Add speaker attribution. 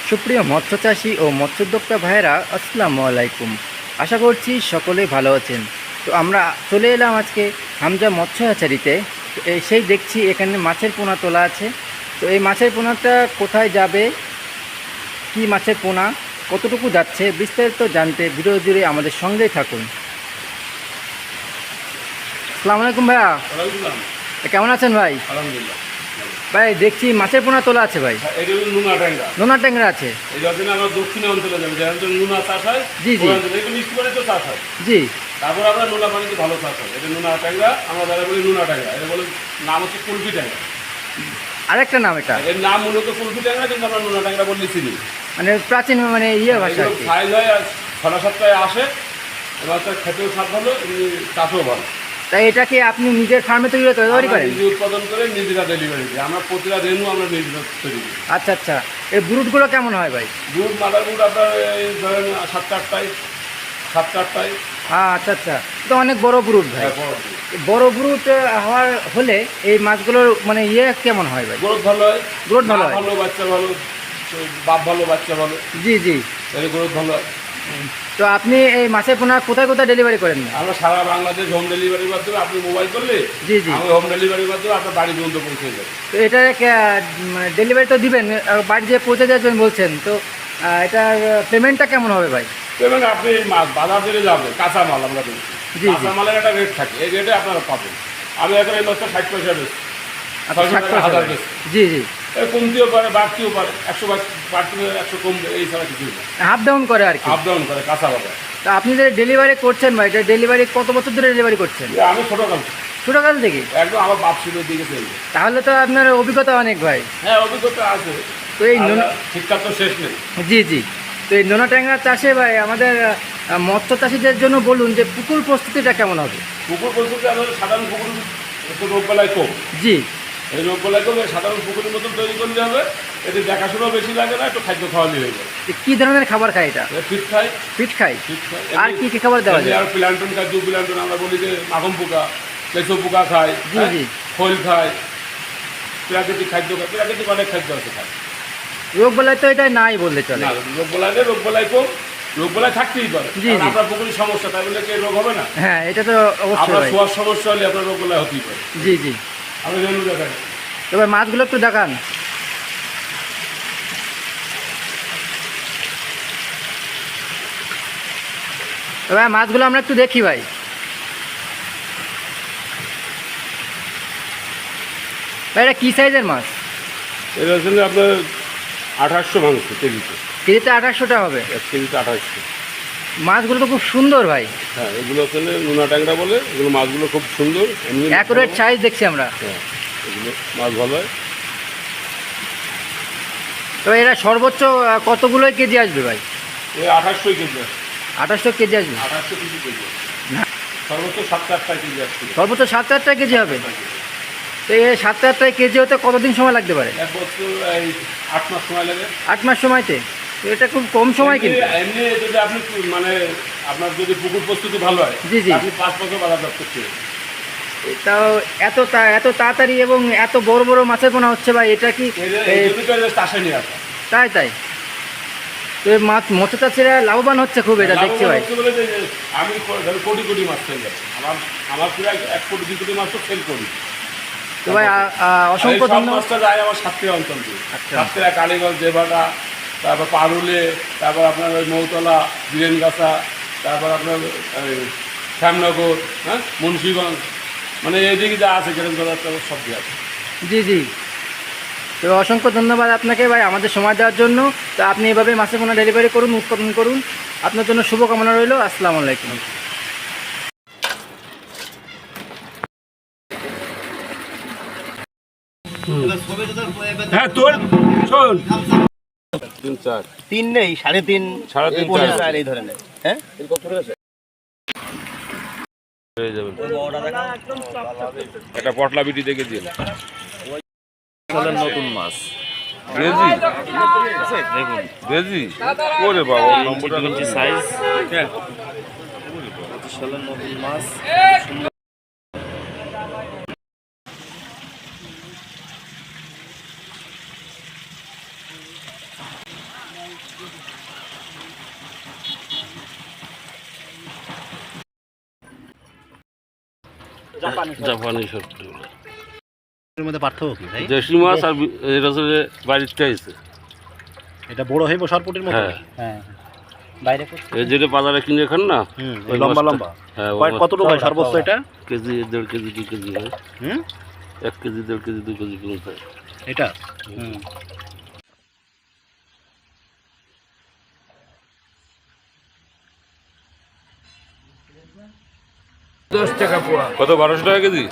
Speaker 1: সুপ্রিয় মৎস্য চাষী ও মৎস্যোদ্যোক্তা ভাইয়েরা, আসসালামু আলাইকুম। আশা করছি সকলেই ভালো আছেন। তো আমরা চলে এলাম আজকে হামজা মৎস্য হ্যাচারিতে। সেই দেখছি এখানে মাছের পোনা তোলা আছে। তো এই মাছের পোনাটা কোথায় যাবে, কি মাছের পোনা, কতটুকু যাচ্ছে, বিস্তারিত জানতে ভিডিও জুড়ে আমাদের সঙ্গেই থাকুন। আসসালামু আলাইকুম ভাইয়া, কেমন আছেন ভাই?
Speaker 2: আলহামদুলিল্লাহ
Speaker 1: ভাই দেখছি মাছের পোনা তোলা আছে ভাই।
Speaker 2: এটা হলো
Speaker 1: নোনা ট্যাংরা আছে।
Speaker 2: এই জন্য আমরা দক্ষিণ অঞ্চলে যাবো, যেখানে নোনা চাষ হয়।
Speaker 1: জি জি,
Speaker 2: এটা মিষ্টি পানিতে চাষ হয়।
Speaker 1: জি,
Speaker 2: তারপর আমরা নোনা পানিতে ভালো চাষ হয়। এটা নোনা ট্যাংরা, আমরা যারা বলি নোনা ট্যাংরা, এটা বলে নাম হচ্ছে কুলফি ট্যাংরা।
Speaker 1: আরেকটা নাম এটা,
Speaker 2: এর নাম মূলত কুলফি ট্যাংরা, কিন্তু আমরা নোনা ট্যাংরা বললে চিনি।
Speaker 1: মানে প্রাচীন মানে ইয়ে ভাষা।
Speaker 2: সাইজ হয় আর 6-7টায় আসে, এবার তার খেতেও স্বাদ ভালো, এমনি চাষও ভালো।
Speaker 1: তাই এটাকে আপনি নিজের ফার্মে তৈরি করেন?
Speaker 2: নিজে উৎপাদন করে নিজেরা ডেলিভারি দিই। আমরা প্রতিটা রেনু আমরা নিজেরা তৈরি করি।
Speaker 1: আচ্ছা আচ্ছা, এই ব্রুটগুলো কেমন হয় ভাই?
Speaker 2: দুধ মাদার দুধ আপনার এই ধরেন 7-8টায়।
Speaker 1: আচ্ছা আচ্ছা, তো অনেক বড় ব্রুট ভাই। বড় ব্রুট হওয়ার হলে এই মাছগুলোর মানে ইয়ে কেমন হয় ভাই?
Speaker 2: গ্রোথ ভালো হয়।
Speaker 1: গ্রোথ ভালো হয়,
Speaker 2: ভালো বাচ্চা ভালো, বাপ ভালো বাচ্চা ভালো।
Speaker 1: জি জি,
Speaker 2: তাহলে গ্রোথ ভালো হয়।
Speaker 1: তো আপনি এই মাছের পোনা কোথায় কোথায় ডেলিভারি করেন?
Speaker 2: আমরা সারা বাংলাদেশ হোম ডেলিভারির মাধ্যমে, আপনি মোবাইল করলে
Speaker 1: জি জি,
Speaker 2: আমি হোম ডেলিভারির মাধ্যমে আপনার বাড়ি পর্যন্ত পৌঁছে যাবে।
Speaker 1: তো এটা মানে ডেলিভারি তো দিবেন, বাড়ি যেয়ে পৌঁছে যাবেন বলছেন, তো এটার পেমেন্টটা কেমন হবে ভাই?
Speaker 2: পেমেন্ট আপনি মাছ বাজার থেকে যাবে, কাঁচামাল আমরা দিচ্ছি।
Speaker 1: জি,
Speaker 2: কাঁচামালের একটা রেট থাকে, এই রেটে আপনারা পাবেন। আমি এখন এই মাছটা 60 পয়সা বেশি।
Speaker 1: জি জি,
Speaker 2: কমতেও পারে, বাড়তেও পারে, 100 বাড়তে 100 কমবে, এই ছাড়া কিছুই না।
Speaker 1: হাফ ডাউন করে আর কি,
Speaker 2: আপ ডাউন করে কাঁচা বাজার।
Speaker 1: তা আপনি যে ডেলিভারি করছেন ভাই, এটা ডেলিভারি কত বছর ধরে ডেলিভারি করছেন?
Speaker 2: আমি
Speaker 1: ছোটকাল থেকে
Speaker 2: একদম আমার বাপ ছিল দিকে চলবে।
Speaker 1: তাহলে তো আপনার অভিজ্ঞতা অনেক ভাই।
Speaker 2: হ্যাঁ, অভিজ্ঞতা আছে।
Speaker 1: তো এই
Speaker 2: ঠিকঠাক তো শেষ নেই।
Speaker 1: জি জি, তো এই নোনা ট্যাংরা চাষে ভাই আমাদের মৎস্য চাষিদের জন্য বলুন যে পুকুর প্রস্তুতিটা কেমন হবে?
Speaker 2: পুকুর প্রস্তুতি আমাদের সাধারণ পুকুর একটু রোগবেলায় কম।
Speaker 1: জি,
Speaker 2: এই রোগবেলায় কম, সাধারণ পুকুরের মতন তৈরি করতে হবে। এতে দেখাশোনাও বেশি লাগে না, একটু খাদ্য খাওয়ালি হয়ে যায়।
Speaker 1: কি ধরনের খাবার খায় এটা?
Speaker 2: ফিট খাই।
Speaker 1: আর কি কি খাবার দেওয়া যায়?
Speaker 2: আর প্ল্যান্টন খায়, প্ল্যান্টন আমরা বলি যে মাখন পোকা, কেঁচো পোকা খায়।
Speaker 1: জি জি,
Speaker 2: খোল খায়, প্রাকৃতিক খাদ্য খায়, প্রাকৃতিক অনেক খাদ্য আছে খায়।
Speaker 1: রোগবেলায় তো এটা নাই বললে চলে।
Speaker 2: না, রোগবেলায় কম, রোগবেলায় থাকতেই পারে। আপনার পুকুরের সমস্যা, তাই বলে কি রোগ হবে না?
Speaker 1: হ্যাঁ, এটা তো অবশ্যই।
Speaker 2: আপনার শোয়ার সমস্যা হলে আপনার রোগবেলায় হতেই পারে।
Speaker 1: জি জি,
Speaker 2: আমি রেনু দেখাই।
Speaker 1: তবে মাছগুলো একটু দেখান। তবে মাছগুলো আমরা একটু দেখি ভাই। ভাই এটা কী সাইজের মাছ?
Speaker 2: এটা হচ্ছে আপনার 2800 মাংস কেজিতে।
Speaker 1: কেজিতে 2800 টাকা হবে?
Speaker 2: 1 কেজিতে 2800।
Speaker 1: মাছগুলো তো খুব সুন্দর ভাই।
Speaker 2: হ্যাঁ, এগুলো হচ্ছে নোনা ট্যাংরা বলে। এগুলো মাছগুলো খুব সুন্দর,
Speaker 1: অ্যাকুরেট সাইজ দেখছি আমরা।
Speaker 2: হ্যাঁ, এগুলো মাছ ভালো হয়।
Speaker 1: তো এরা সর্বোচ্চ কতগুলো কেজি আসবে ভাই?
Speaker 2: 2800 কেজি আসবে।
Speaker 1: 2800 কেজি আসবে?
Speaker 2: 2800 কেজি
Speaker 1: না,
Speaker 2: সর্বোচ্চ 7-8 কেজি আসবে।
Speaker 1: সর্বোচ্চ 7-8 কেজি হবে। তো এই 7-8 কেজি হতে কতদিন সময় লাগতে পারে?
Speaker 2: 1 বছর, এই 8 মাস সময় লাগে।
Speaker 1: 8 মাস সময়তে? তো এটা খুব কম সময় কিন্তু।
Speaker 2: এমনি যদি আপনি মানে আপনার যদি পুকুর প্রস্তুতি ভালো হয়,
Speaker 1: জি জি,
Speaker 2: আপনি 5 বছর বাজার করতে।
Speaker 1: তাও এত তাড়াতাড়ি এবং এত বড় বড় মাছের পোনা হচ্ছে ভাই, এটা কি
Speaker 2: চাষে নিয়ে আসা?
Speaker 1: তাই তো মৎস্য চাষিরা লাভবান হচ্ছে খুব, এটা দেখছি ভাই।
Speaker 2: আমি কোটি কোটি মাছ সেল যাচ্ছে, আমার প্রায় 1 কোটি 2 কোটি মাছ তো সেল করি।
Speaker 1: তো ভাই অসংখ্য ধন্যবাদ।
Speaker 2: মাছটা যায় আমার সাতক্ষীরা অঞ্চল দিয়ে।
Speaker 1: আচ্ছা,
Speaker 2: সাতক্ষীরা, কালীগঞ্জ, দেবাটা, তারপর পারুলে, তারপর আপনার ওই মৌতলা, বীরেনগাছা, তারপর আপনার শ্যামনগর, হ্যাঁ, মুন্সিগঞ্জ, মানে এইদিকে যা আছে গ্রাম সব দিয়ে আছে।
Speaker 1: জি জি, তো অসংখ্য ধন্যবাদ আপনাকে ভাই আমাদের সময় দেওয়ার জন্য। তো আপনি এভাবে মাছের পোনা ডেলিভারি করুন, উৎপাদন করুন। আপনার জন্য শুভকামনা রইল। আসসালামু আলাইকুম।
Speaker 2: হ্যাঁ, তোর শোন
Speaker 3: 3 নেই, 3.5, 4.5 এই ধরনের। হ্যাঁ,
Speaker 2: একটা পটলা বিটি দেখে দিন।
Speaker 3: নতুন মাছ
Speaker 2: বেজি
Speaker 3: দেখুন,
Speaker 2: বেজি, ওরে বাবা, নম্বরটা
Speaker 3: সাইজ।
Speaker 2: হ্যাঁ,
Speaker 3: নতুন মাছ।
Speaker 2: জাপানি সবজি
Speaker 3: এর মধ্যে পার্থক্য কি ভাই?
Speaker 2: দেশি মাছ আর এটা হচ্ছে বাড়িতে আছে।
Speaker 3: এটা বড় হইব সরপুটির মতো?
Speaker 2: হ্যাঁ
Speaker 1: হ্যাঁ বাইরে করছি।
Speaker 2: এই যেটা বাজারে কিনে খান না
Speaker 3: হুম,
Speaker 2: ওই
Speaker 3: লম্বা
Speaker 2: মাছটা।
Speaker 3: লম্বা।
Speaker 2: হ্যাঁ
Speaker 3: কতটুকু হয় সর্বোচ্চ এটা?
Speaker 2: কেজি 1.5 কেজি 2 কেজি হয়।
Speaker 3: হুম,
Speaker 2: 1 কেজি 1.5 কেজি 2 কেজি পর্যন্ত হয়।
Speaker 3: এটা হুম।
Speaker 2: কত 1200 টাকা কেজি?